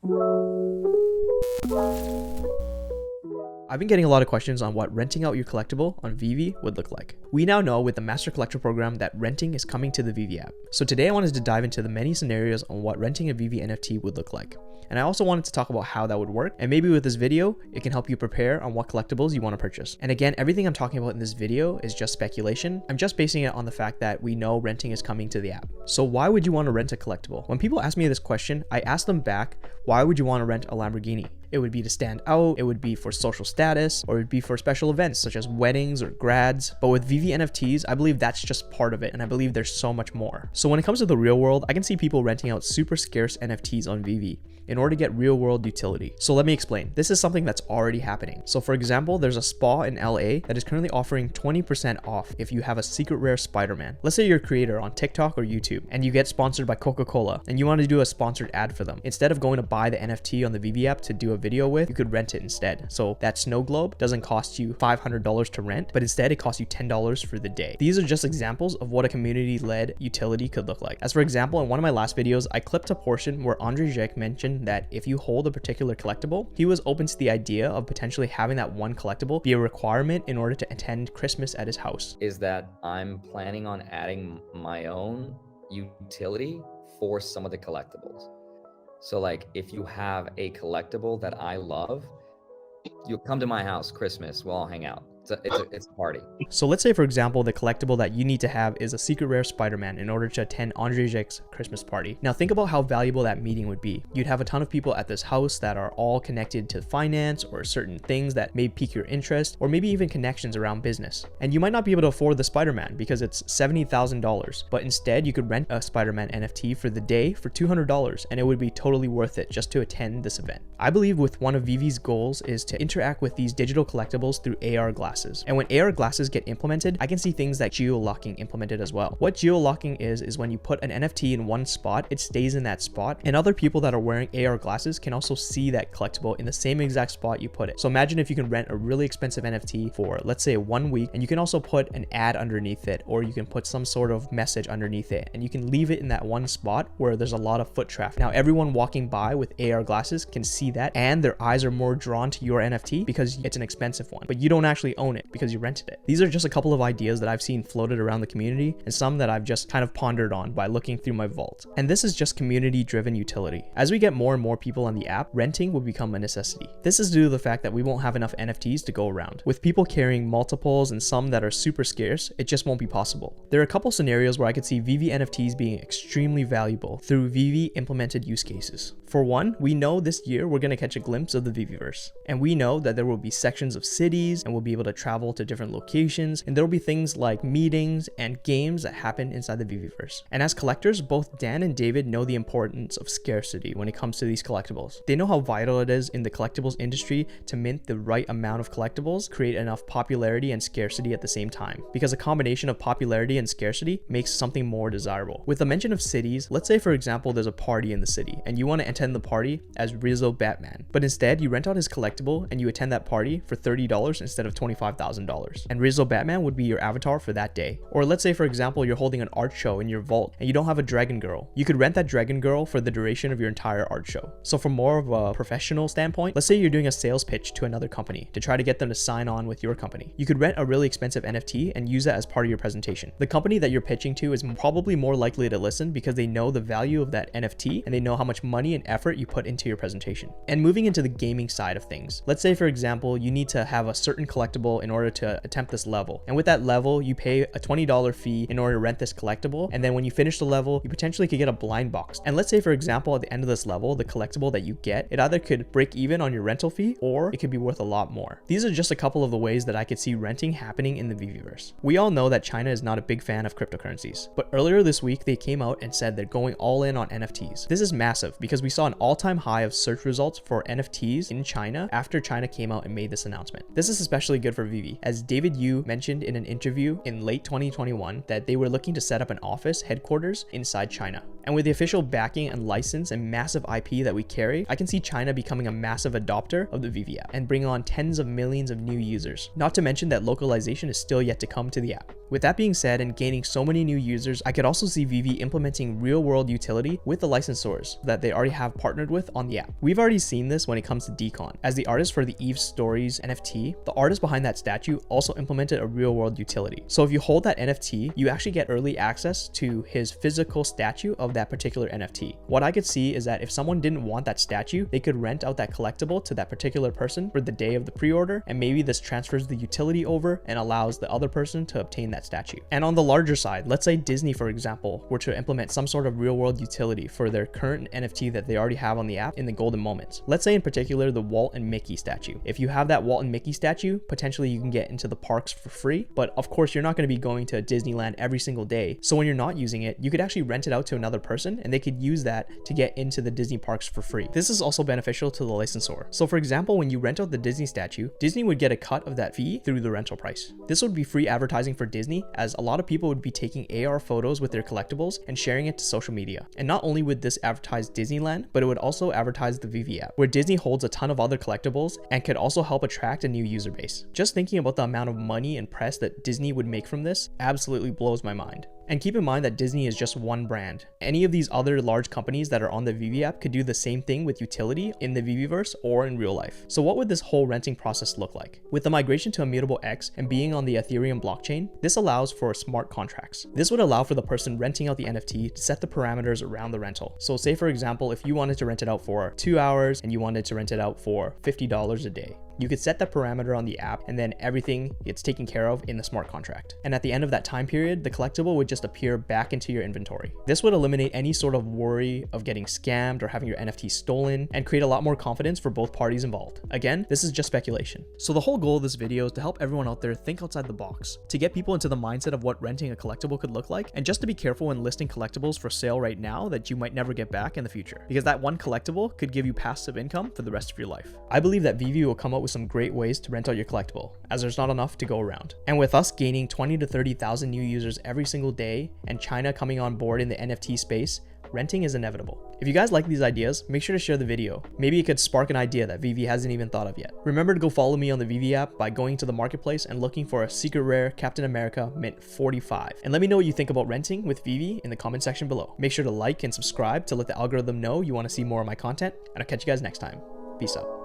I've been getting a lot of questions on what renting out your collectible on Veve would look like. We now know with the Master Collector program that renting is coming to the Veve app. So today I wanted to dive into the many scenarios on what renting a Veve NFT would look like. And I also wanted to talk about how that would work, and maybe with this video, it can help you prepare on what collectibles you want to purchase. And again, everything I'm talking about in this video is just speculation. I'm just basing it on the fact that we know renting is coming to the app. So why would you want to rent a collectible? When people ask me this question, I ask them back, why would you want to rent a Lamborghini? It would be to stand out, it would be for social status, or it would be for special events such as weddings or grads. But with Veve NFTs, I believe that's just part of it, and I believe there's so much more. So when it comes to the real world, I can see people renting out super scarce NFTs on Veve in order to get real world utility. So let me explain. This is something that's already happening. So for example, there's a spa in LA that is currently offering 20% off if you have a secret rare Spider-Man. Let's say you're a creator on TikTok or YouTube and you get sponsored by Coca-Cola and you want to do a sponsored ad for them. Instead of going to buy the NFT on the Veve app to do a video with, you could rent it instead. So that snow globe doesn't cost you $500 to rent, but instead it costs you $10 for the day. These are just examples of what a community-led utility could look like. As for example, in one of my last videos, I clipped a portion where Andre Jek mentioned that if you hold a particular collectible, he was open to the idea of potentially having that one collectible be a requirement in order to attend Christmas at his house. Is that I'm planning on adding my own utility for some of the collectibles. So like if you have a collectible that I love, you'll come to my house Christmas, we'll all hang out. It's a party. So let's say, for example, the collectible that you need to have is a secret rare Spider-Man in order to attend Andre Jek's Christmas party. Now think about how valuable that meeting would be. You'd have a ton of people at this house that are all connected to finance or certain things that may pique your interest, or maybe even connections around business. And you might not be able to afford the Spider-Man because it's $70,000, but instead you could rent a Spider-Man NFT for the day for $200 and it would be totally worth it just to attend this event. I believe with one of Veve's goals is to interact with these digital collectibles through AR glasses. And when AR glasses get implemented, I can see things like geo-locking implemented as well. What geo-locking is when you put an NFT in one spot, it stays in that spot, and other people that are wearing AR glasses can also see that collectible in the same exact spot you put it. So imagine if you can rent a really expensive NFT for, let's say, 1 week, and you can also put an ad underneath it, or you can put some sort of message underneath it, and you can leave it in that one spot where there's a lot of foot traffic. Now everyone walking by with AR glasses can see that, and their eyes are more drawn to your NFT because it's an expensive one, but you don't actually own it because you rented it. These are just a couple of ideas that I've seen floated around the community, and some that I've just kind of pondered on by looking through my vault. And this is just community driven utility. As we get more and more people on the app, renting will become a necessity. This is due to the fact that we won't have enough NFTs to go around. With people carrying multiples and some that are super scarce, it just won't be possible. There are a couple scenarios where I could see Veve NFTs being extremely valuable through Veve implemented use cases. For one, we know this year we're going to catch a glimpse of the Veveverse, and we know that there will be sections of cities and we'll be able to travel to different locations, and there will be things like meetings and games that happen inside the Veveverse. And as collectors, both Dan and David know the importance of scarcity when it comes to these collectibles. They know how vital it is in the collectibles industry to mint the right amount of collectibles, create enough popularity and scarcity at the same time, because a combination of popularity and scarcity makes something more desirable. With the mention of cities, let's say for example there's a party in the city and you want to attend the party as Rizzo Batman, but instead you rent out his collectible and you attend that party for $30 instead of $25,000. And Rizzo Batman would be your avatar for that day. Or let's say for example you're holding an art show in your vault and you don't have a dragon girl. You could rent that dragon girl for the duration of your entire art show. So from more of a professional standpoint, let's say you're doing a sales pitch to another company to try to get them to sign on with your company. You could rent a really expensive NFT and use that as part of your presentation. The company that you're pitching to is probably more likely to listen because they know the value of that NFT and they know how much money and effort you put into your presentation. And moving into the gaming side of things, let's say for example you need to have a certain collectible in order to attempt this level, and with that level you pay a $20 fee in order to rent this collectible, and then when you finish the level you potentially could get a blind box. And let's say for example at the end of this level the collectible that you get, it either could break even on your rental fee or it could be worth a lot more. These are just a couple of the ways that I could see renting happening in the Veveverse. We all know that China is not a big fan of cryptocurrencies, but earlier this week they came out and said they're going all in on NFTs. This is massive because we saw an all-time high of search results for NFTs in China after China came out and made this announcement. This is especially good for for Veve, as David Yu mentioned in an interview in late 2021 that they were looking to set up an office headquarters inside China. And with the official backing and license and massive IP that we carry, I can see China becoming a massive adopter of the Veve app and bring on tens of millions of new users. Not to mention that localization is still yet to come to the app. With that being said, and gaining so many new users, I could also see Veve implementing real-world utility with the licensors that they already have partnered with on the app. We've already seen this when it comes to Decon. As the artist for the Eve Stories NFT, the artist behind that statue also implemented a real-world utility. So if you hold that NFT, you actually get early access to his physical statue of that particular NFT. What I could see is that if someone didn't want that statue, they could rent out that collectible to that particular person for the day of the pre-order, and maybe this transfers the utility over and allows the other person to obtain that statue. And on the larger side, let's say Disney, for example, were to implement some sort of real-world utility for their current NFT that they already have on the app in the golden moments. Let's say in particular the Walt and Mickey statue. If you have that Walt and Mickey statue, potentially you can get into the parks for free, but of course you're not going to be going to Disneyland every single day. So when you're not using it, you could actually rent it out to another person and they could use that to get into the Disney parks for free. This is also beneficial to the licensor. So for example, when you rent out the Disney statue, Disney would get a cut of that fee through the rental price. This would be free advertising for Disney, as a lot of people would be taking AR photos with their collectibles and sharing it to social media. And not only would this advertise Disneyland, but it would also advertise the Veve app, where Disney holds a ton of other collectibles and could also help attract a new user base. Just thinking about the amount of money and press that Disney would make from this absolutely blows my mind. And keep in mind that Disney is just one brand. Any of these other large companies that are on the Veve app could do the same thing with utility in the Veveverse or in real life. So what would this whole renting process look like? With the migration to Immutable X and being on the Ethereum blockchain, this allows for smart contracts. This would allow for the person renting out the NFT to set the parameters around the rental. So say for example, if you wanted to rent it out for 2 hours and you wanted to rent it out for $50 a day, you could set that parameter on the app and then everything gets taken care of in the smart contract. And at the end of that time period, the collectible would just appear back into your inventory. This would eliminate any sort of worry of getting scammed or having your NFT stolen and create a lot more confidence for both parties involved. Again, this is just speculation. So the whole goal of this video is to help everyone out there think outside the box, to get people into the mindset of what renting a collectible could look like, and just to be careful when listing collectibles for sale right now that you might never get back in the future, because that one collectible could give you passive income for the rest of your life. I believe that Veve will come up with some great ways to rent out your collectible, as there's not enough to go around. And with us gaining 20 to 30,000 new users every single day and China coming on board in the NFT space, renting is inevitable. If you guys like these ideas, make sure to share the video. Maybe it could spark an idea that Veve hasn't even thought of yet. Remember to go follow me on the Veve app by going to the marketplace and looking for a secret rare Captain America Mint 45. And let me know what you think about renting with Veve in the comment section below. Make sure to like and subscribe to let the algorithm know you want to see more of my content, and I'll catch you guys next time. Peace out.